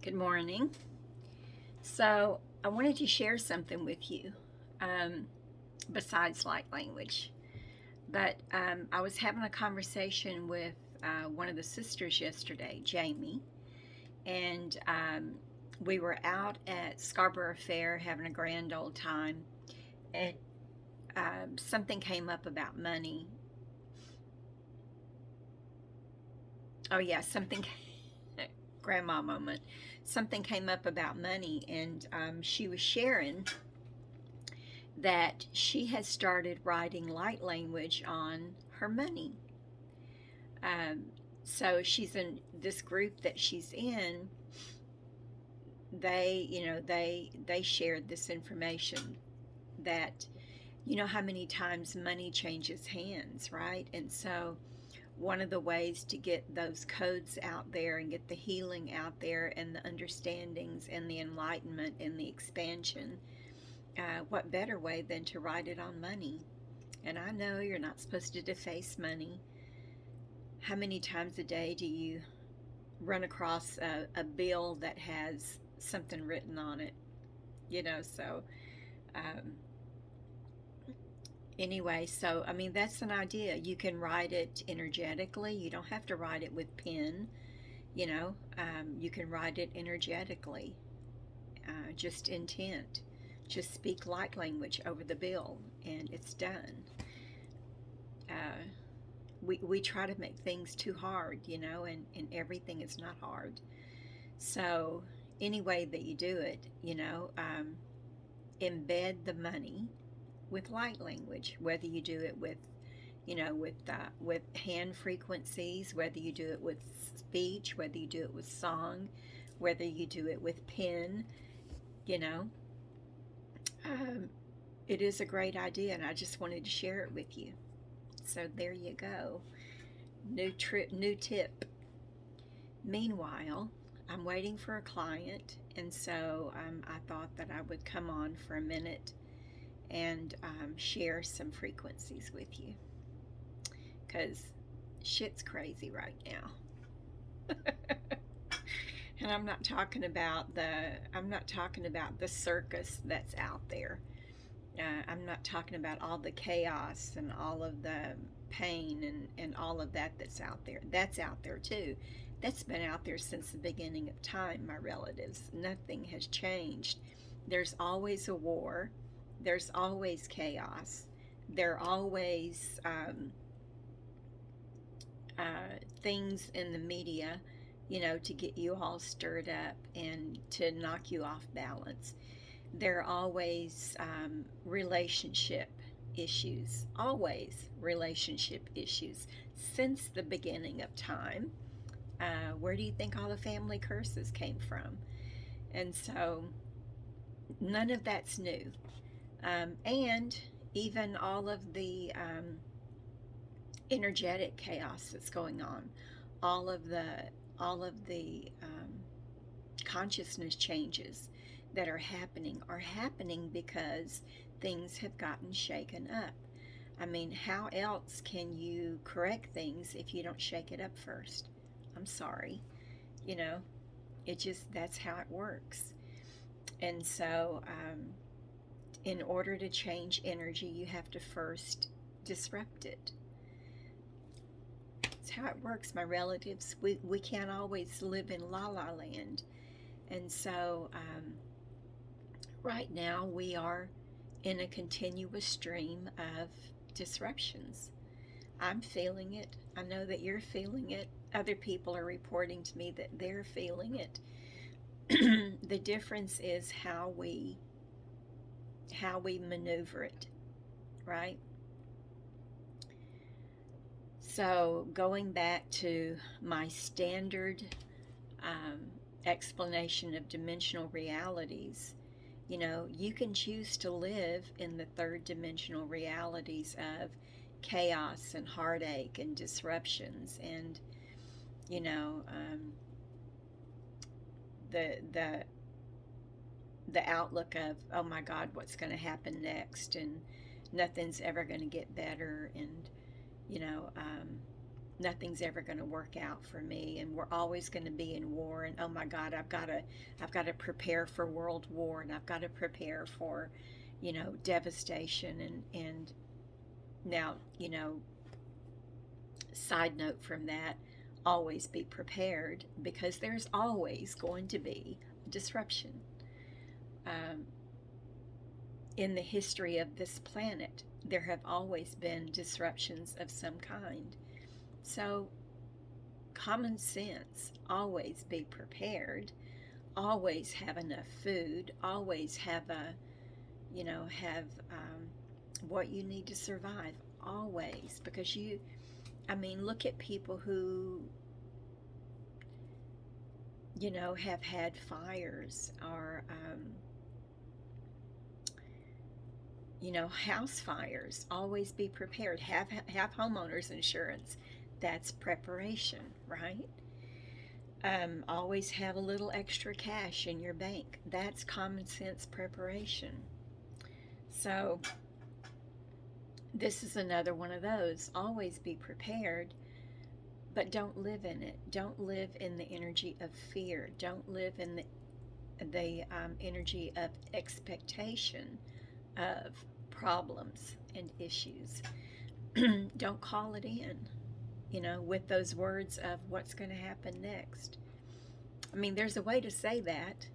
Good morning. So, I wanted to share something with you um, besides light language. But I was having a conversation with one of the sisters yesterday, Jamie, and we were out at Scarborough Fair having a grand old time. And something came up about money. Oh, yeah, something, grandma moment. Something came up about money, and she was sharing that she has started writing light language on her money. Um, so she's in this group that she's in. They shared this information that how many times money changes hands, right? And so one of the ways to get those codes out there and get the healing out there and the understandings and the enlightenment and the expansion, what better way than to write it on money? And I know you're not supposed to deface money. How many times a day do you run across a bill that has something written on it? So um, anyway, so I mean, that's an idea. You can write it energetically, you don't have to write it with pen, you can write it energetically, just intent. Just speak light language over the bill, and it's done. Uh, we try to make things too hard, and everything is not hard. So, any way that you do it, embed the money with light language, whether you do it with hand frequencies, whether you do it with speech, whether you do it with song, whether you do it with pen, you know. Um, it is a great idea, and I just wanted to share it with you. So there you go. New tip. Meanwhile, I'm waiting for a client, and so I thought that I would come on for a minute and share some frequencies with you because shit's crazy right now. And I'm not talking about the circus that's out there. I'm not talking about all the chaos and all of the pain and all of that that's out there. That's out there too. That's been out there since the beginning of time, my relatives. Nothing has changed. There's always a war, there's always chaos, there are always things in the media, to get you all stirred up and to knock you off balance. There are always relationship issues, always relationship issues since the beginning of time. Where do you think all the family curses came from? And so none of that's new. And even all of the energetic chaos that's going on, all of the consciousness changes that are happening because things have gotten shaken up. I mean, how else can you correct things if you don't shake it up first? I'm sorry. You know, that's how it works. And so, in order to change energy, you have to first disrupt it. It's how it works, my relatives. We can't always live in la la land. And so, right now, we are in a continuous stream of disruptions. I'm feeling it. I know that you're feeling it. Other people are reporting to me that they're feeling it. The difference is how we maneuver it, right? So going back to my standard um, explanation of dimensional realities, you can choose to live in the third dimensional realities of chaos and heartache and disruptions and you know um, the the outlook of, oh my God, what's going to happen next, and nothing's ever going to get better, and you know um, nothing's ever going to work out for me, and we're always going to be in war, and oh my God, I've got to prepare for world war, and I've got to prepare for, devastation. And now, side note from that, always be prepared, because there's always going to be disruption. um, in the history of this planet, there have always been disruptions of some kind. So common sense, always be prepared, always have enough food, always have what you need to survive, always. Because look at people who, have had fires, or, house fires. Always be prepared. Have homeowners insurance. That's preparation, right? Always have a little extra cash in your bank. That's common sense preparation. So this is another one of those. Always be prepared, but don't live in it. Don't live in the energy of fear. Don't live in the energy of expectation of problems and issues. Don't call it in, with those words of what's going to happen next. There's a way to say that.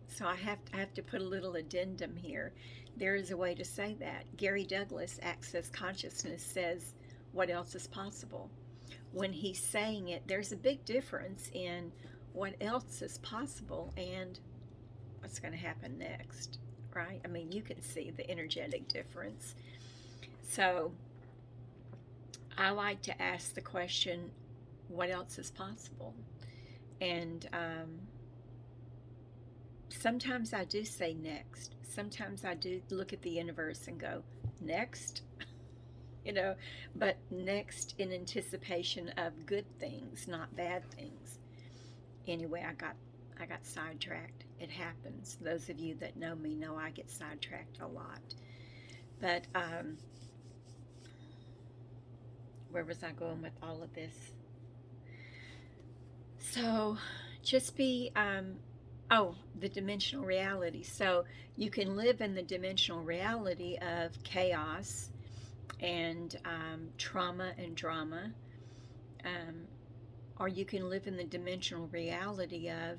So I have to put a little addendum here. There is a way to say that. Gary Douglas, Access Consciousness, says, what else is possible? When he's saying it, there's a big difference in what else is possible and what's going to happen next, right? You can see the energetic difference. So I like to ask the question, what else is possible? And sometimes I do say next. Sometimes I do look at the universe and go, next? But next in anticipation of good things, not bad things. Anyway, I got sidetracked. It happens. Those of you that know me know I get sidetracked a lot. But where was I going with all of this? So just be, the dimensional reality. So you can live in the dimensional reality of chaos and trauma and drama, or you can live in the dimensional reality of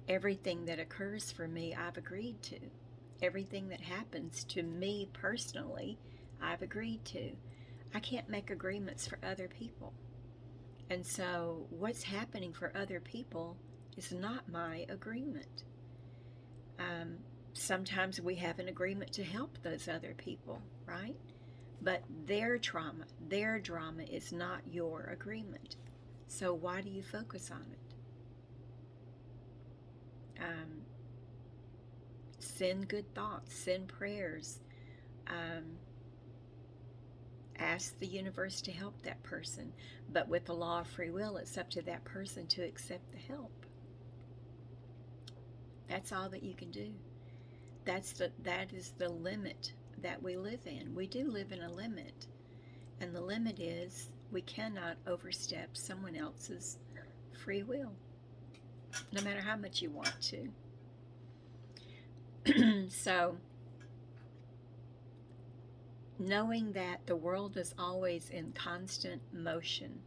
everything that occurs for me, I've agreed to. Everything that happens to me personally, I've agreed to. I can't make agreements for other people. And so what's happening for other people is not my agreement. Sometimes we have an agreement to help those other people, right? But their trauma, their drama is not your agreement. So why do you focus on it? Send good thoughts, send prayers. Ask the universe to help that person. But with the law of free will, it's up to that person to accept the help. That's all that you can do. That is the limit that we live in. We do live in a limit. And the limit is we cannot overstep someone else's free will, no matter how much you want to. So, knowing that the world is always in constant motion,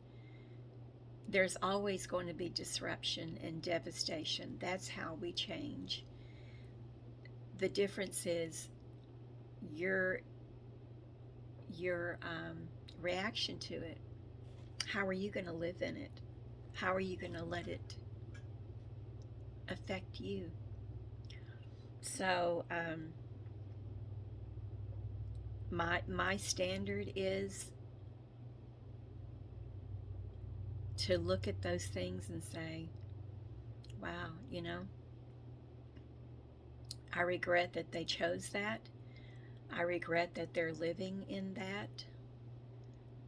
there's always going to be disruption and devastation. That's how we change. The difference is your reaction to it. How are you going to live in it? How are you going to let it affect you? So my standard is to look at those things and say, wow, I regret that they chose that. I regret that they're living in that.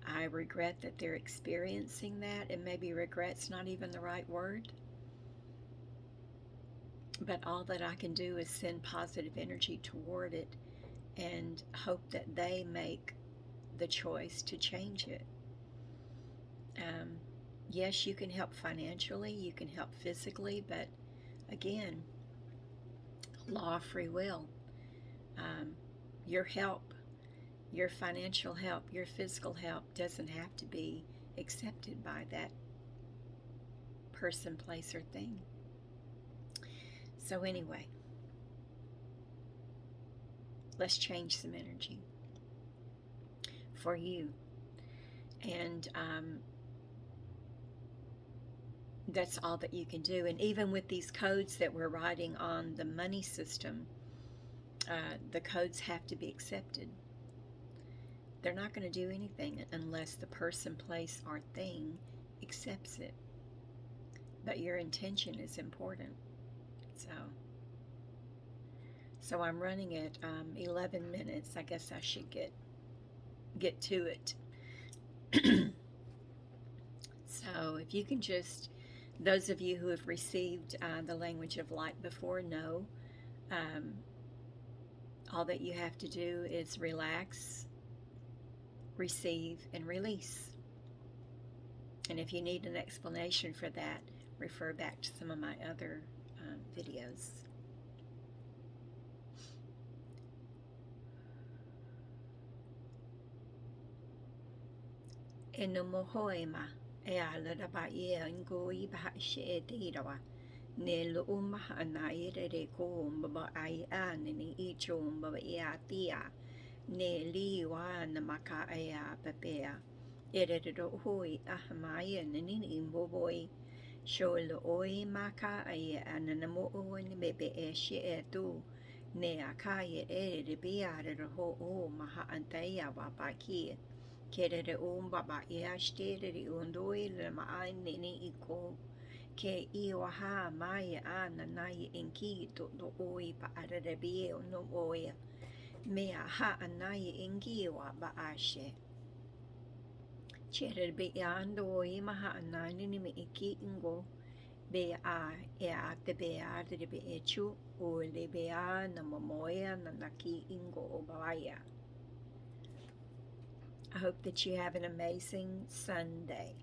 I regret that they're experiencing that, and maybe regret's not even the right word. But all that I can do is send positive energy toward it and hope that they make the choice to change it. Um, yes, you can help financially, you can help physically, but again, law of free will. Um, your help, your financial help, your physical help doesn't have to be accepted by that person, place, or thing. So, anyway, let's change some energy for you. And that's all that you can do. And even with these codes that we're writing on the money system, the codes have to be accepted. They're not going to do anything unless the person, place, or thing accepts it. But your intention is important. So I'm running at 11 minutes. I guess I should get to it. So if you can just, those of you who have received the language of light before know, all that you have to do is relax, receive, and release. And if you need an explanation for that, refer back to some of my other videos. Enomohoema e ala raba e ango I baha she e te irawa. Ne lo umaha ana I re ko mbaba ai a ni I cho mbaba I a tia. Ne li wa na maka ai a papea. E re ro hoi a hamaya na nini mboboi. Sho lo oi maka ai ana na mo o ni bebe e she e tu. Ne a kai e re bia re ho o maha antaia wa pa ki. Ke re mbaba I a shtere re undoi le maa nini I ko. Ke I waha mai ana nai inki to oi pa arare bie no oia. Me a ha anai inki wa ba ashe. Chere be ando oi maha anai ni me iki ingo. Be a e a te be a te be e chu o le be a na momoia na naki ingo o baia. I hope that you have an amazing Sunday.